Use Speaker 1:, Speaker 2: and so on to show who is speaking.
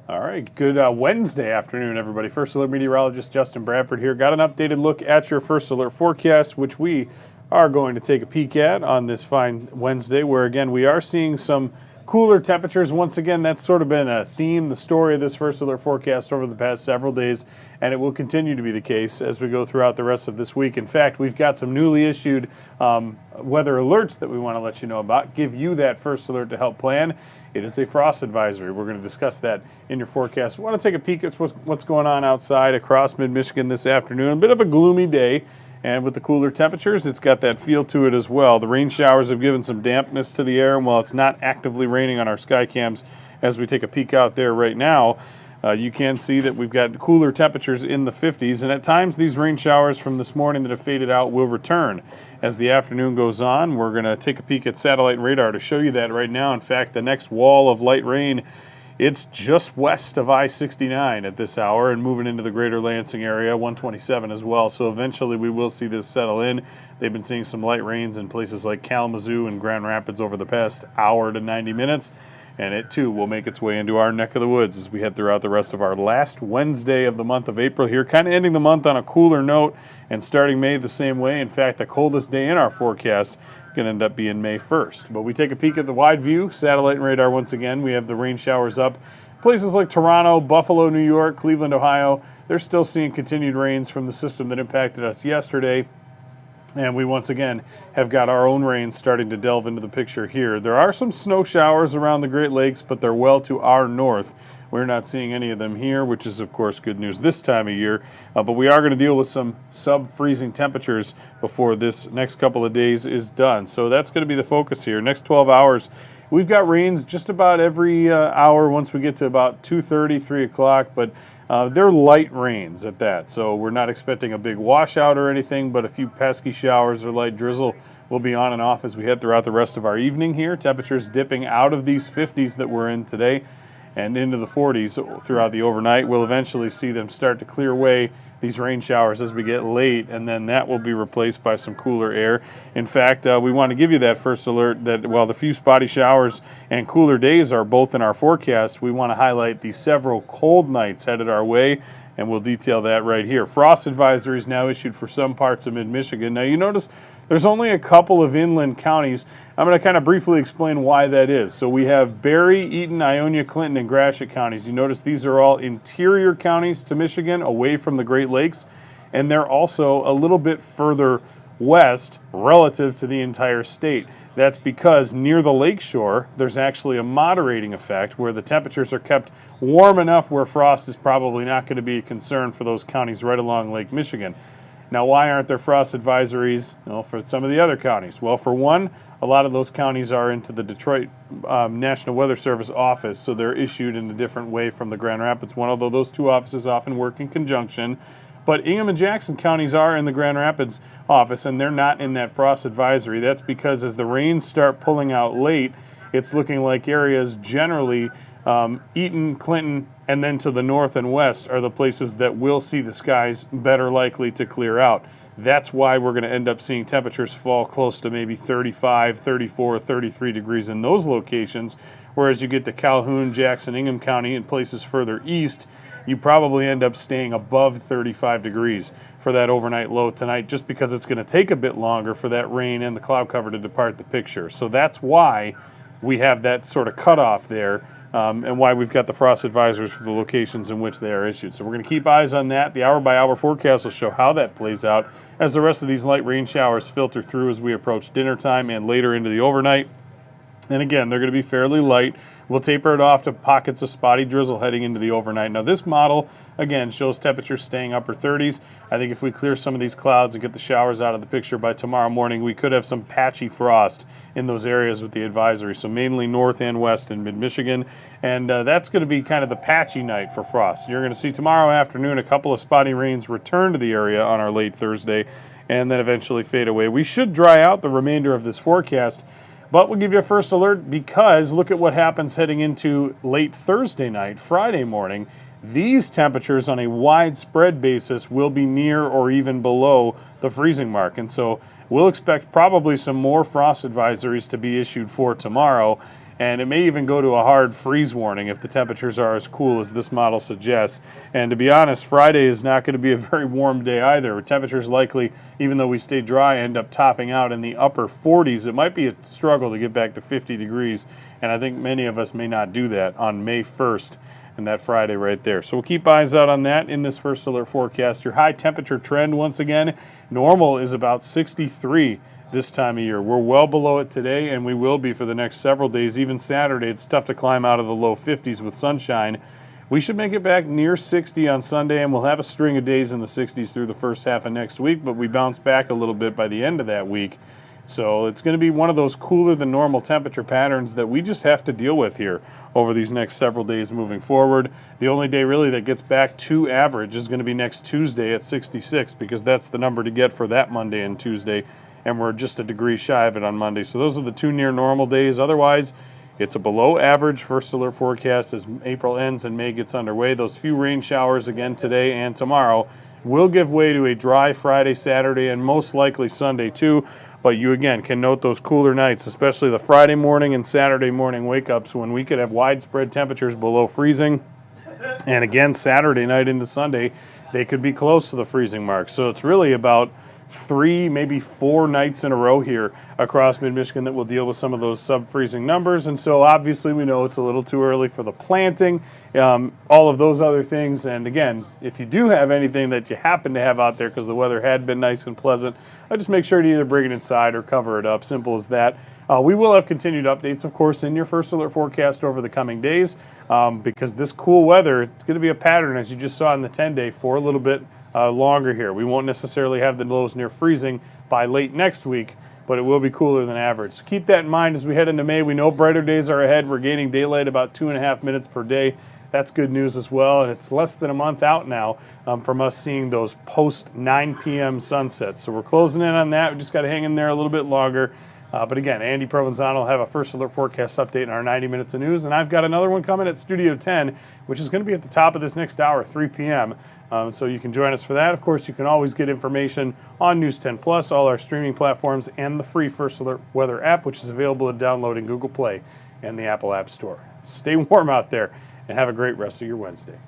Speaker 1: All right, good Wednesday afternoon, everybody. First Alert meteorologist Justin Bradford here. Got an updated look at your First Alert forecast, which we are going to take a peek at on this fine Wednesday, where again we are seeing some cooler temperatures. Once again, that's sort of been a theme, the story of this First Alert forecast over the past several days, and it will continue to be the case as we go throughout the rest of this week. In fact, we've got some newly issued weather alerts that we want to let you know about, give you that First Alert to help plan. It is a frost advisory. We're going to discuss that in your forecast. We want to take a peek at what's going on outside across mid-Michigan this afternoon. A bit of a gloomy day, and with the cooler temperatures, it's got that feel to it as well. The rain showers have given some dampness to the air, and while it's not actively raining on our sky cams as we take a peek out there right now, you can see that we've got cooler temperatures in the 50s, and at times these rain showers from this morning that have faded out will return. As the afternoon goes on, we're going to take a peek at satellite and radar to show you that right now. In fact, the next wall of light rain, it's just west of I-69 at this hour and moving into the greater Lansing area, 127 as well. So eventually we will see this settle in. They've been seeing some light rains in places like Kalamazoo and Grand Rapids over the past hour to 90 minutes. And it, too, will make its way into our neck of the woods as we head throughout the rest of our last Wednesday of the month of April here. Kind of ending the month on a cooler note and starting May the same way. In fact, the coldest day in our forecast going to end up being May 1st. But we take a peek at the wide view, satellite and radar once again. We have the rain showers up. Places like Toronto, Buffalo, New York, Cleveland, Ohio, they're still seeing continued rains from the system that impacted us yesterday. And we once again have got our own rain starting to delve into the picture here. There are some snow showers around the Great Lakes, but they're well to our north. We're not seeing any of them here, which is, of course, good news this time of year. But we are going to deal with some sub-freezing temperatures before this next couple of days is done. So that's going to be the focus here. Next 12 hours, we've got rains just about every hour once we get to about 2:30, 3 o'clock. But they're light rains at that. So we're not expecting a big washout or anything, but a few pesky showers or light drizzle will be on and off as we head throughout the rest of our evening here. Temperatures dipping out of these 50s that we're in today and into the 40s throughout the overnight. We'll eventually see them start to clear away these rain showers as we get late, and then that will be replaced by some cooler air. In fact, we want to give you that first alert that while the few spotty showers and cooler days are both in our forecast, we want to highlight the several cold nights headed our way, and we'll detail that right here. Frost advisories now issued for some parts of mid-Michigan. Now you notice there's only a couple of inland counties. I'm going to kind of briefly explain why that is. So we have Berry, Eaton, Ionia, Clinton, and Gratiot counties. You notice these are all interior counties to Michigan, away from the Great Lakes, and they're also a little bit further west relative to the entire state. That's because near the lakeshore, there's actually a moderating effect where the temperatures are kept warm enough where frost is probably not going to be a concern for those counties right along Lake Michigan. Now, why aren't there frost advisories for some of the other counties? Well, for one, a lot of those counties are into the Detroit National Weather Service office, so they're issued in a different way from the Grand Rapids one, although those two offices often work in conjunction. But Ingham and Jackson counties are in the Grand Rapids office, and they're not in that frost advisory. That's because as the rains start pulling out late, it's looking like areas generally, Eaton, Clinton, and then to the north and west are the places that will see the skies better likely to clear out. That's why we're going to end up seeing temperatures fall close to maybe 35, 34, 33 degrees in those locations, whereas you get to Calhoun, Jackson, Ingham County, and places further east, you probably end up staying above 35 degrees for that overnight low tonight, just because it's going to take a bit longer for that rain and the cloud cover to depart the picture. So that's why we have that sort of cutoff there, and why we've got the frost advisories for the locations in which they are issued. So we're going to keep eyes on that. The hour-by-hour forecast will show how that plays out as the rest of these light rain showers filter through as we approach dinner time and later into the overnight. And again, they're going to be fairly light. We'll taper it off to pockets of spotty drizzle heading into the overnight. Now this model, again, shows temperatures staying upper 30s. I think if we clear some of these clouds and get the showers out of the picture by tomorrow morning, we could have some patchy frost in those areas with the advisory. So mainly north and west in mid-Michigan. And that's going to be kind of the patchy night for frost. You're going to see tomorrow afternoon a couple of spotty rains return to the area on our late Thursday and then eventually fade away. We should dry out the remainder of this forecast, but we'll give you a first alert because look at what happens heading into late Thursday night, Friday morning. These temperatures on a widespread basis will be near or even below the freezing mark. And so we'll expect probably some more frost advisories to be issued for tomorrow. and it may even go to a hard freeze warning if the temperatures are as cool as this model suggests. And to be honest, Friday is not going to be a very warm day either. Temperatures likely, even though we stay dry, end up topping out in the upper 40s. It might be a struggle to get back to 50 degrees, and I think many of us may not do that on May 1st. And that Friday right there. So we'll keep eyes out on that in this first alert forecast. Your high temperature trend, once again, normal is about 63 this time of year. We're well below it today, and we will be for the next several days. Even Saturday, it's tough to climb out of the low 50s with sunshine. We should make it back near 60 on Sunday, and we'll have a string of days in the 60s through the first half of next week, but we bounce back a little bit by the end of that week. So it's going to be one of those cooler than normal temperature patterns that we just have to deal with here over these next several days moving forward. The only day really that gets back to average is going to be next Tuesday at 66, because that's the number to get for that Monday and Tuesday, and we're just a degree shy of it on Monday. So those are the two near normal days. Otherwise, it's a below average first alert forecast as April ends and May gets underway. Those few rain showers again today and tomorrow will give way to a dry Friday, Saturday, and most likely Sunday too. But you, again, can note those cooler nights, especially the Friday morning and Saturday morning wake-ups when we could have widespread temperatures below freezing. And again, Saturday night into Sunday, they could be close to the freezing mark. So it's really about 3, maybe 4 nights in a row here across mid-Michigan that will deal with some of those sub-freezing numbers. And so obviously we know it's a little too early for the planting, all of those other things. And again, if you do have anything that you happen to have out there because the weather had been nice and pleasant, just make sure to either bring it inside or cover it up. Simple as that. We will have continued updates, of course, in your first alert forecast over the coming days because this cool weather, it's going to be a pattern, as you just saw in the 10-day, for a little bit longer here. We won't necessarily have the lows near freezing by late next week, but it will be cooler than average. So keep that in mind as we head into May. We know brighter days are ahead. We're gaining daylight about 2.5 minutes per day. That's good news as well, and it's less than a month out now from us seeing those post 9 p.m. sunsets. So we're closing in on that. We just got to hang in there a little bit longer. But again, Andy Provenzano will have a first alert forecast update in our 90 minutes of news, and I've got another one coming at Studio 10, which is going to be at the top of this next hour, 3 p.m. So you can join us for that. Of course, you can always get information on News 10 Plus, all our streaming platforms, and the free First Alert Weather app, which is available to download in Google Play and the Apple App Store. Stay warm out there, and have a great rest of your Wednesday.